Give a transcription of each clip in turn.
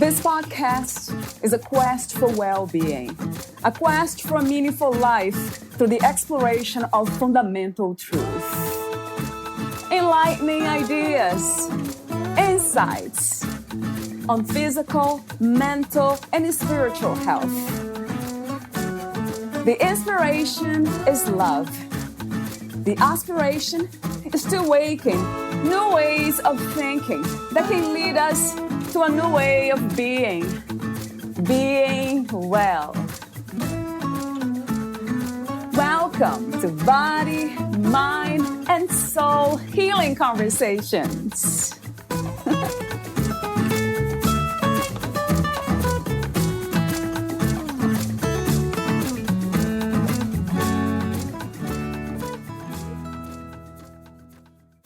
This podcast is a quest for well-being, a quest for a meaningful life through the exploration of fundamental truth. Enlightening ideas, insights on physical, mental, and spiritual health. The inspiration is love. The aspiration is to awaken new ways of thinking that can lead us to a new way of being well. Welcome to Body, Mind, and Soul Healing Conversations.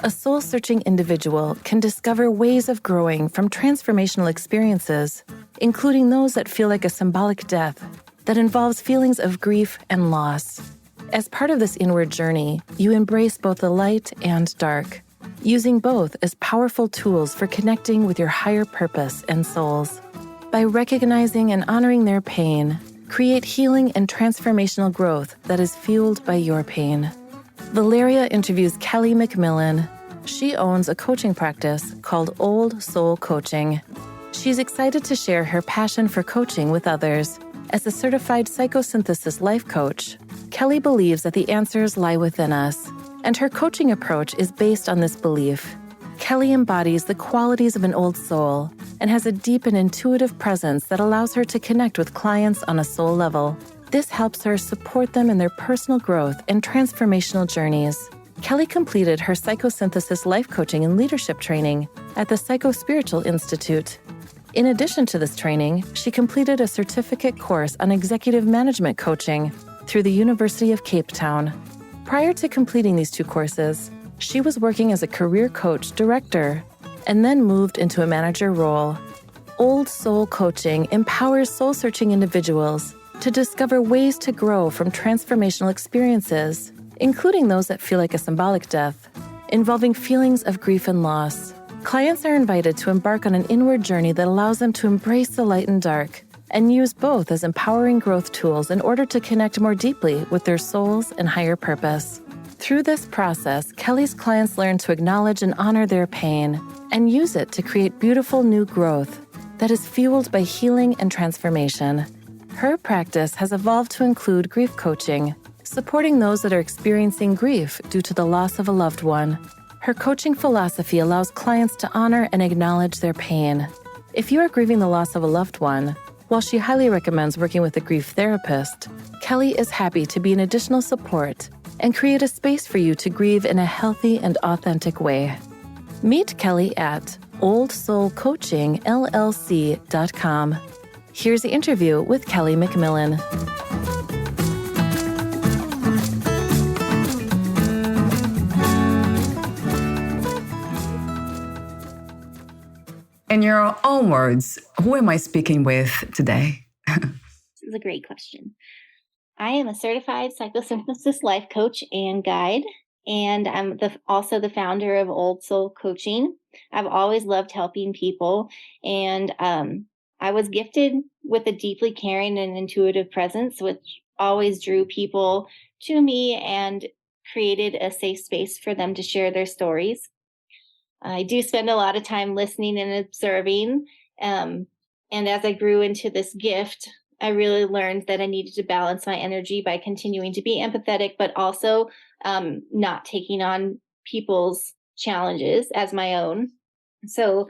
A soul-searching individual can discover ways of growing from transformational experiences, including those that feel like a symbolic death, that involves feelings of grief and loss. As part of this inward journey, you embrace both the light and dark, using both as powerful tools for connecting with your higher purpose and souls. By recognizing and honoring their pain, create healing and transformational growth that is fueled by your pain. Valeria interviews Kelly McMillan. She owns a coaching practice called Old Soul Coaching. She's excited to share her passion for coaching with others. As a certified psychosynthesis life coach, Kelly believes that the answers lie within us, and her coaching approach is based on this belief. Kelly embodies the qualities of an old soul and has a deep and intuitive presence that allows her to connect with clients on a soul level. This helps her support them in their personal growth and transformational journeys. Kelly completed her psychosynthesis life coaching and leadership training at the Psychospiritual Institute. In addition to this training, she completed a certificate course on executive management coaching through the University of Cape Town. Prior to completing these two courses, she was working as a career coach director and then moved into a manager role. Old Soul Coaching empowers soul-searching individuals to discover ways to grow from transformational experiences, including those that feel like a symbolic death, involving feelings of grief and loss. Clients are invited to embark on an inward journey that allows them to embrace the light and dark and use both as empowering growth tools in order to connect more deeply with their souls and higher purpose. Through this process, Kelly's clients learn to acknowledge and honor their pain and use it to create beautiful new growth that is fueled by healing and transformation. Her practice has evolved to include grief coaching, supporting those that are experiencing grief due to the loss of a loved one. Her coaching philosophy allows clients to honor and acknowledge their pain. If you are grieving the loss of a loved one, while she highly recommends working with a grief therapist, Kelly is happy to be an additional support and create a space for you to grieve in a healthy and authentic way. Meet Kelly at oldsoulcoachingllc.com. Here's the interview with Kelly McMillan. In your own words, who am I speaking with today? This is a great question. I am a certified psychosynthesis life coach and guide, and I'm also the founder of Old Soul Coaching. I've always loved helping people, and I was gifted with a deeply caring and intuitive presence, which always drew people to me and created a safe space for them to share their stories. I do spend a lot of time listening and observing. And as I grew into this gift, I really learned that I needed to balance my energy by continuing to be empathetic, but also not taking on people's challenges as my own. So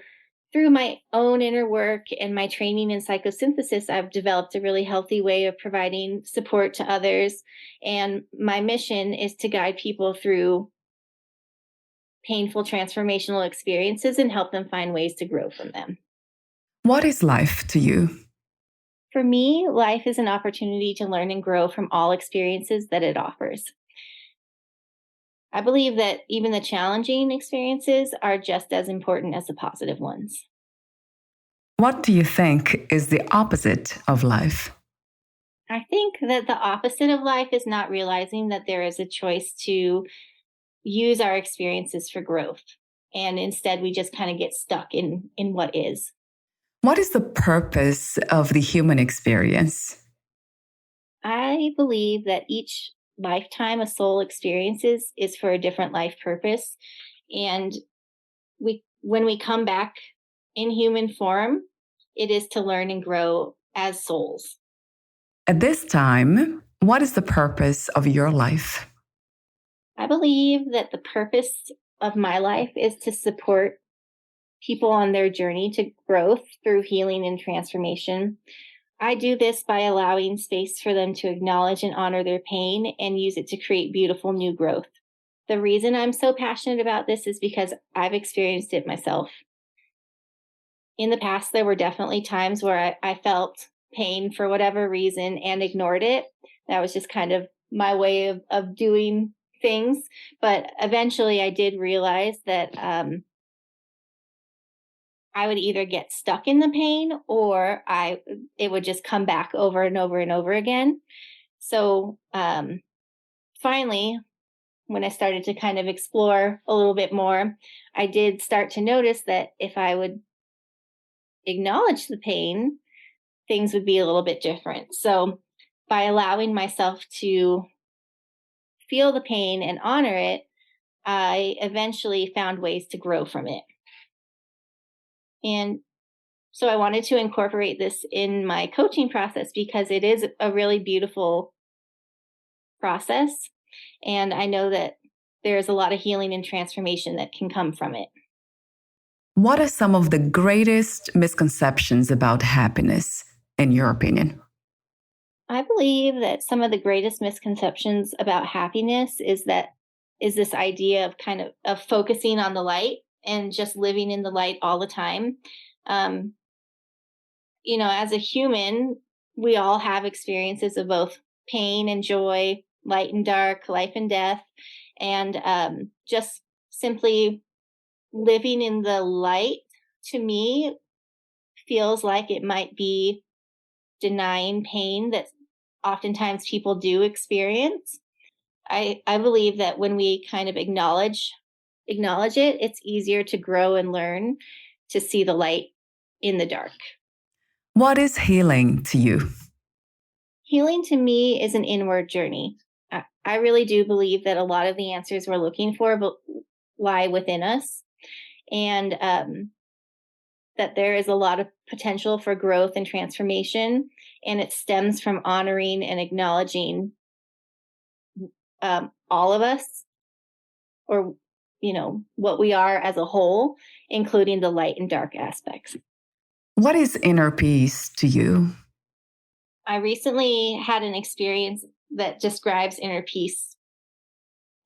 through my own inner work and my training in psychosynthesis, I've developed a really healthy way of providing support to others. And my mission is to guide people through painful transformational experiences and help them find ways to grow from them. What is life to you? For me, life is an opportunity to learn and grow from all experiences that it offers. I believe that even the challenging experiences are just as important as the positive ones. What do you think is the opposite of life? I think that the opposite of life is not realizing that there is a choice to use our experiences for growth. And instead, we just kind of get stuck in what is. What is the purpose of the human experience? I believe that each lifetime a soul experiences is for a different life purpose. And when we come back in human form, it is to learn and grow as souls. At this time, what is the purpose of your life? I believe that the purpose of my life is to support people on their journey to growth through healing and transformation. I do this by allowing space for them to acknowledge and honor their pain and use it to create beautiful new growth. The reason I'm so passionate about this is because I've experienced it myself. In the past, there were definitely times where I felt pain for whatever reason and ignored it. That was just kind of my way of doing things. But eventually, I did realize that I would either get stuck in the pain or it would just come back over and over and over again. So finally, when I started to kind of explore a little bit more, I did start to notice that if I would acknowledge the pain, things would be a little bit different. So by allowing myself to feel the pain and honor it, I eventually found ways to grow from it. And so I wanted to incorporate this in my coaching process because it is a really beautiful process. And I know that there's a lot of healing and transformation that can come from it. What are some of the greatest misconceptions about happiness, in your opinion? I believe that some of the greatest misconceptions about happiness is this idea of kind of focusing on the light and just living in the light all the time. As a human, we all have experiences of both pain and joy, light and dark, life and death, and just simply living in the light, to me, feels like it might be denying pain that oftentimes people do experience. I believe that when we kind of acknowledge it, it's easier to grow and learn to see the light in the dark. What is healing to you? Healing to me is an inward journey. I really do believe that a lot of the answers we're looking for lie within us, and that there is a lot of potential for growth and transformation, and it stems from honoring and acknowledging all of us, or what we are as a whole, including the light and dark aspects. What is inner peace to you? I recently had an experience that describes inner peace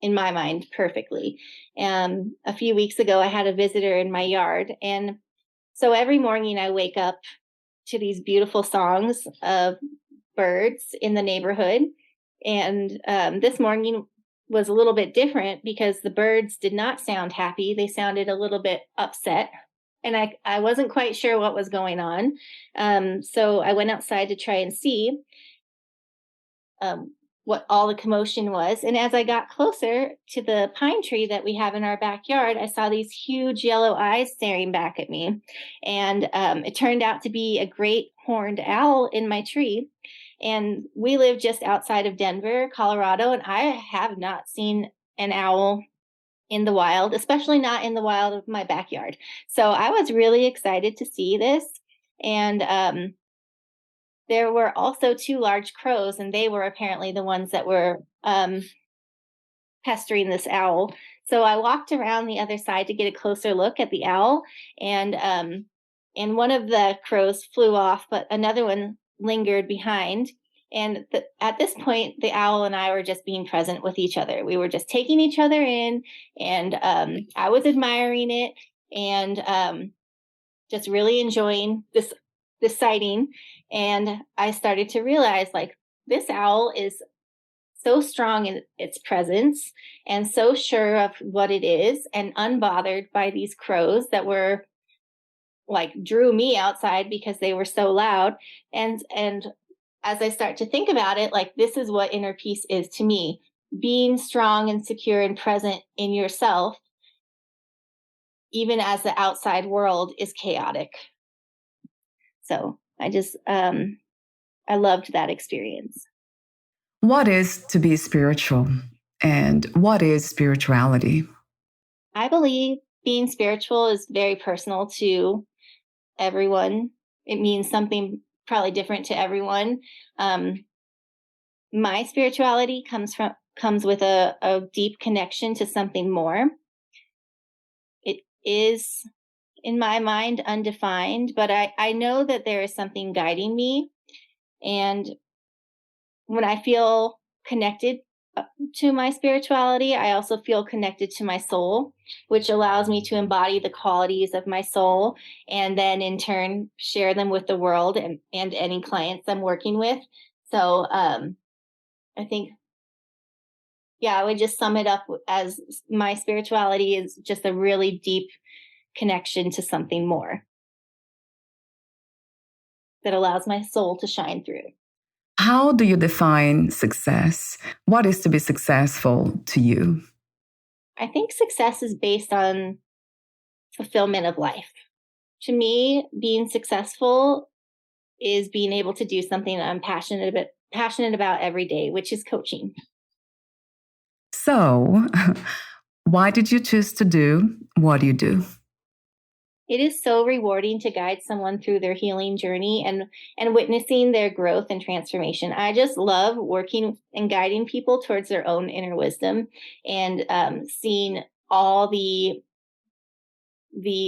in my mind perfectly. A few weeks ago, I had a visitor in my yard. And so every morning I wake up to these beautiful songs of birds in the neighborhood. And this morning was a little bit different because the birds did not sound happy. They sounded a little bit upset. And I wasn't quite sure what was going on. So I went outside to try and see what all the commotion was. And as I got closer to the pine tree that we have in our backyard, I saw these huge yellow eyes staring back at me. And it turned out to be a great horned owl in my tree. And we live just outside of Denver, Colorado, and I have not seen an owl in the wild, especially not in the wild of my backyard. So I was really excited to see this. And there were also two large crows, and they were apparently the ones that were pestering this owl. So I walked around the other side to get a closer look at the owl, and one of the crows flew off, but another one lingered behind. And at this point, the owl and I were just being present with each other. We were just taking each other in, and I was admiring it and just really enjoying this sighting. And I started to realize, like, this owl is so strong in its presence and so sure of what it is and unbothered by these crows that were like drew me outside because they were so loud. And as I start to think about it, like, this is what inner peace is to me: being strong and secure and present in yourself, even as the outside world is chaotic. So I just, I loved that experience. What is to be spiritual, and what is spirituality? I believe being spiritual is very personal to everyone. It means something probably different to everyone. My spirituality comes with a deep connection to something more. It is, in my mind, undefined, but I know that there is something guiding me. And when I feel connected to my spirituality, I also feel connected to my soul, which allows me to embody the qualities of my soul and then in turn share them with the world and any clients I'm working with. So I think, I would just sum it up as my spirituality is just a really deep connection to something more that allows my soul to shine through. How do you define success? What is to be successful to you? I think success is based on fulfillment of life. To me, being successful is being able to do something that I'm passionate about every day, which is coaching. So, why did you choose to do what you do? It is so rewarding to guide someone through their healing journey and witnessing their growth and transformation. I just love working and guiding people towards their own inner wisdom and seeing all the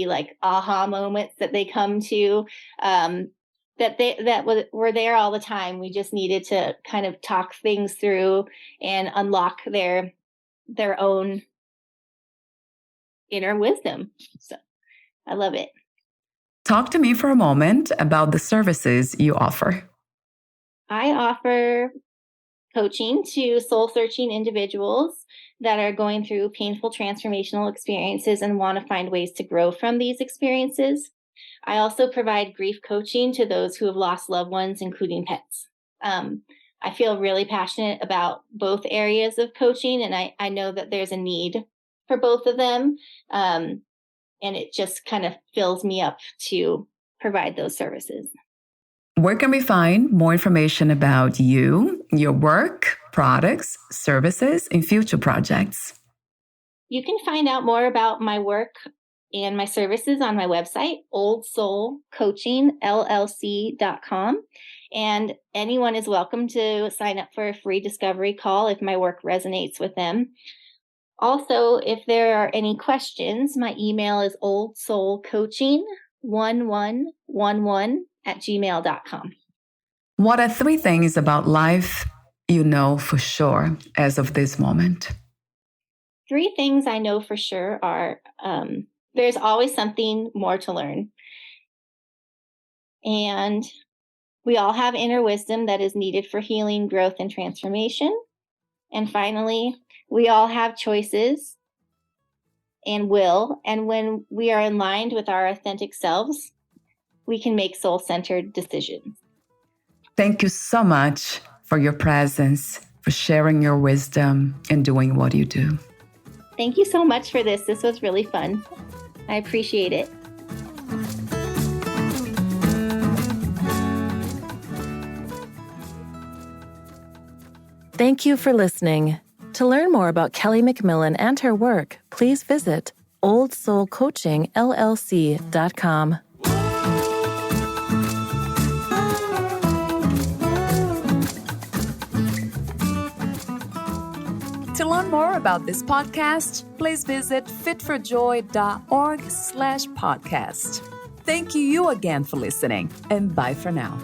like aha moments that they come to that were there all the time. We just needed to kind of talk things through and unlock their own inner wisdom. So I love it. Talk to me for a moment about the services you offer. I offer coaching to soul-searching individuals that are going through painful transformational experiences and want to find ways to grow from these experiences. I also provide grief coaching to those who have lost loved ones, including pets. I feel really passionate about both areas of coaching, and I know that there's a need for both of them. And it just kind of fills me up to provide those services. Where can we find more information about you, your work, products, services, and future projects? You can find out more about my work and my services on my website, oldsoulcoachingllc.com. And anyone is welcome to sign up for a free discovery call if my work resonates with them. Also, if there are any questions, my email is oldsoulcoaching1111@gmail.com. What are 3 things about life you know for sure as of this moment? 3 things I know for sure are there's always something more to learn. And we all have inner wisdom that is needed for healing, growth, and transformation. And finally, we all have choices and will. And when we are aligned with our authentic selves, we can make soul-centered decisions. Thank you so much for your presence, for sharing your wisdom and doing what you do. Thank you so much for this. This was really fun. I appreciate it. Thank you for listening. To learn more about Kelly McMillan and her work, please visit oldsoulcoachingllc.com. To learn more about this podcast, please visit fitforjoy.org/podcast. Thank you again for listening, and bye for now.